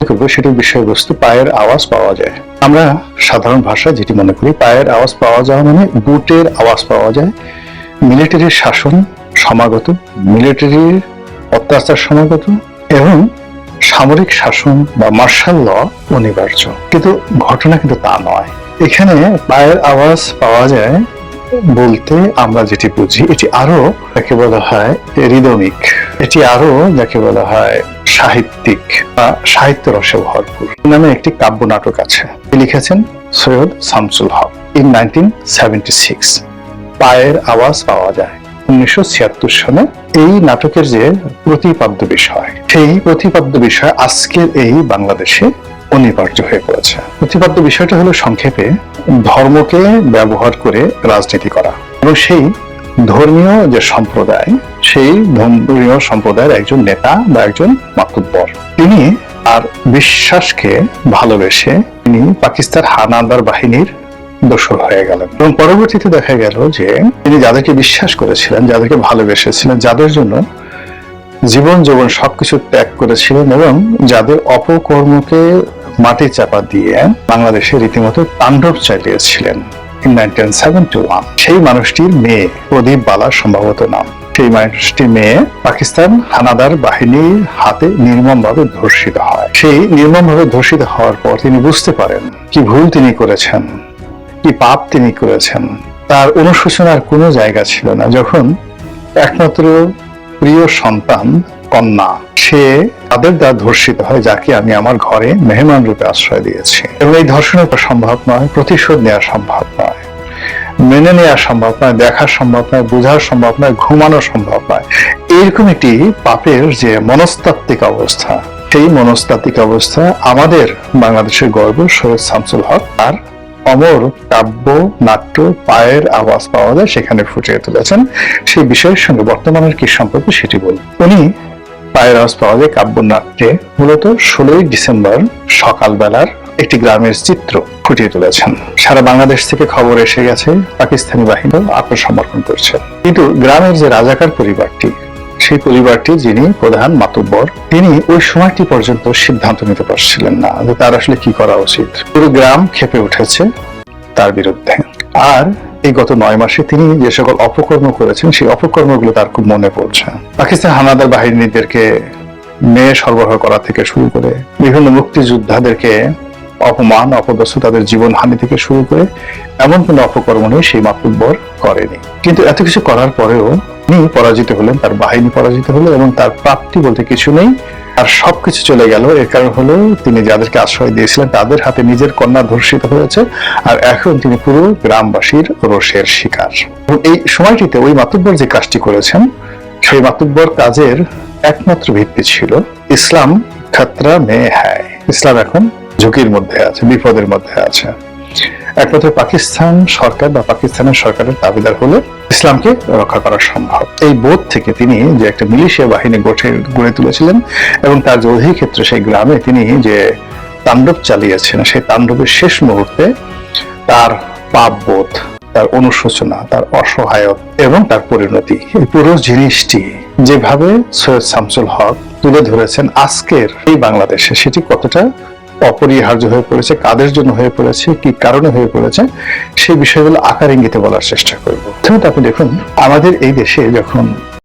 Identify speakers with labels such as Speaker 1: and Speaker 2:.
Speaker 1: সেটির বিষয়বস্তু পায়ের আওয়াজ পাওয়া যায়। আমরা সাধারণ ভাষায় যেটি মনে করি, পায়ের আওয়াজ পাওয়া যাওয়া মানে বুটের আওয়াজ পাওয়া যায়, মিলিটারির শাসন সমাগত, মিলিটারির অত্যাচার সমাগত এবং সামরিক শাসন বা মার্শাল ল অনিবার্য। কিন্তু ঘটনা কিন্তু তা নয়। এখানে পায়ের আওয়াজ পাওয়া যায় বলতে আমরা যেটি বুঝি, এটি আরো যাকে বলা হয় হৃদমিক, এটি আরো যাকে বলা হয় সাহিত্যিক বা সাহিত্য রসে ভরপুর। নামে একটি কাব্য নাটক আছে, লিখেছেন সৈয়দ শামসুল হক ইন 1976। পায়ের আওয়াজ পাওয়া যায় 1976 সালে। এই নাটকের যে প্রতিপাদ্য বিষয়, সেই প্রতিপাদ্য বিষয় আজকের এই বাংলাদেশে অনিবার্য হয়ে পড়েছে। প্রতিপাদ্য বিষয়টা হলো সংক্ষেপে ধর্মকে ব্যবহার করে রাজনীতি করা, এবং সেই ধর্মীয় যে সম্প্রদায়, সেই ধর্মীয় সম্প্রদায়ের একজন নেতা বা একজন মাতব্বর, তিনি আর বিশ্বাসকে ভালোবেসে তিনি পাকিস্তান হানাদার বাহিনীর দোসর হয়ে গেলেন। এবং পরবর্তীতে দেখা গেল যে তিনি যাদেরকে বিশ্বাস করেছিলেন, যাদেরকে ভালোবেসেছিলেন, যাদের জন্য জীবন যৌবন সবকিছু ত্যাগ করেছিলেন এবং যাদের অপকর্মকে মাটি চাপা দিয়ে বাংলাদেশে রীতিমতো তাণ্ডব চালিয়েছিলেন ইন 1971, সেই মানুষটির মেয়ে প্রদীপ বালা সম্ভবত নাম, সেই মানুষটির মেয়ে পাকিস্তান হানাদার বাহিনীর হাতে নির্মমভাবে ধর্ষিত হয়। সেই নির্মমভাবে ধর্ষিত হওয়ার পর তিনি বুঝতে পারেন কি ভুল তিনি করেছেন, কি পাপ তিনি করেছেন। তার অনুশোচনার কোনো জায়গা ছিল না যখন একমাত্র প্রিয় সন্তান কন্যা সে তাদের দ্বারা ধর্ষিত হয়, যাকে আমি আমার ঘরে মেহমান রূপে আশ্রয় দিয়েছি। এবং এই ধর্ষণটা সম্ভব নয়, প্রতিশোধ নেওয়া সম্ভব নয়, মেনে নেওয়া সম্ভব নয়, দেখা সম্ভব নয়, বোঝা সম্ভব নয়, ঘুমানো সম্ভব নয়। এইরকম একটি পাপের যে মনস্তাত্ত্বিক অবস্থা, সেই মনস্তাত্ত্বিক অবস্থা আমাদের বাংলাদেশের গর্ব সৈয়দ শামসুল হক আর অমর কাব্য নাট্য পায়ের আওয়াজ পাওয়া যায় সেখানে ফুটিয়ে তুলেছেন। সেই বিষয়ের সঙ্গে বর্তমানের কি সম্পর্ক সেটি বলুন। উনি পায়ের আওয়াজ পাওয়া যায় কাব্য নাট্যে মূলত 16ই ডিসেম্বর সকালবেলার একটি গ্রামের চিত্র ফুটিয়ে তুলেছেন। সারা বাংলাদেশ থেকে খবর এসে গেছে পাকিস্তানি বাহিনী আত্মসমর্পণ করছে, কিন্তু গ্রামের যে রাজাকার পরিবারটি, সেই পরিবারটি যিনি প্রধান মাতব্বর, তিনি ওই সময়টি পর্যন্ত সিদ্ধান্ত নিতে পারছিলেন না যে তার আসলে কি করা উচিত। পুরো গ্রাম ক্ষেপে উঠেছে তার বিরুদ্ধে। আর এই গত 9 মাসে তিনি যে সকল অপকর্ম করেছেন, সেই অপকর্মগুলো তার খুব মনে পড়ছে। পাকিস্তান হানাদার বাহিনীদেরকে মেয়ে সরবরাহ করা থেকে শুরু করে বিভিন্ন মুক্তিযোদ্ধাদেরকে অপমান অপদস্থ, তাদের জীবন হানি থেকে শুরু করে এমন কোন অপকর্ম নেই সেই মাতব্বর করেনি। কিন্তু এত কিছু করার পরেও তিনি পরাজিত হলেন, তার বাহিনী পরাজিত হলো এবং তার প্রাপ্তি বলতে কিছু নেই, আর সবকিছু চলে গেল। এর কারণ হলো তিনি যাদেরকে আশ্রয় দিয়েছিলেন তাদের হাতে নিজের কন্যা ধর্ষিত হয়েছে, আর এখন তিনি পুরো গ্রামবাসীর রোষের শিকার। এবং এই সময়টিতে ওই মাতব্বর যে কাজটি করেছেন, সেই মাতব্বর কাজের একমাত্র ভিত্তি ছিল ইসলাম খতরা মে হ্যায়, ইসলাম এখন ঝুঁকির মধ্যে আছে, বিপদের মধ্যে আছে। একমাত্র পাকিস্তান সরকার বা পাকিস্তানের সরকারের দাবিদার হলে ইসলামকে রক্ষা করা সম্ভব। এই বোধ থেকে তিনি যে একটা মিলিশিয়া বাহিনী গড়ে তুলেছিলেন এবং তার যে অধিক্ষেত্রে সেই গ্রামে তিনি যে তাণ্ডব চালিয়েছেন, সেই তাণ্ডবের শেষ মুহূর্তে তার পাপবোধ, তার অনুশোচনা, তার অসহায়ক এবং তার পরিণতি, এই পুরো জিনিসটি যেভাবে সৈয়দ শামসুল হক তুলে ধরেছেন আজকের এই বাংলাদেশে, সেটি কতটা অপরিহার্য হয়ে পড়েছে, কাদের জন্য হয়ে পড়েছে, কি কারণে হয়ে পড়েছে, সেই বিষয়গুলো আকার ইঙ্গিতে বলার চেষ্টা করব। আপনি দেখুন, আমাদের এই দেশে যখন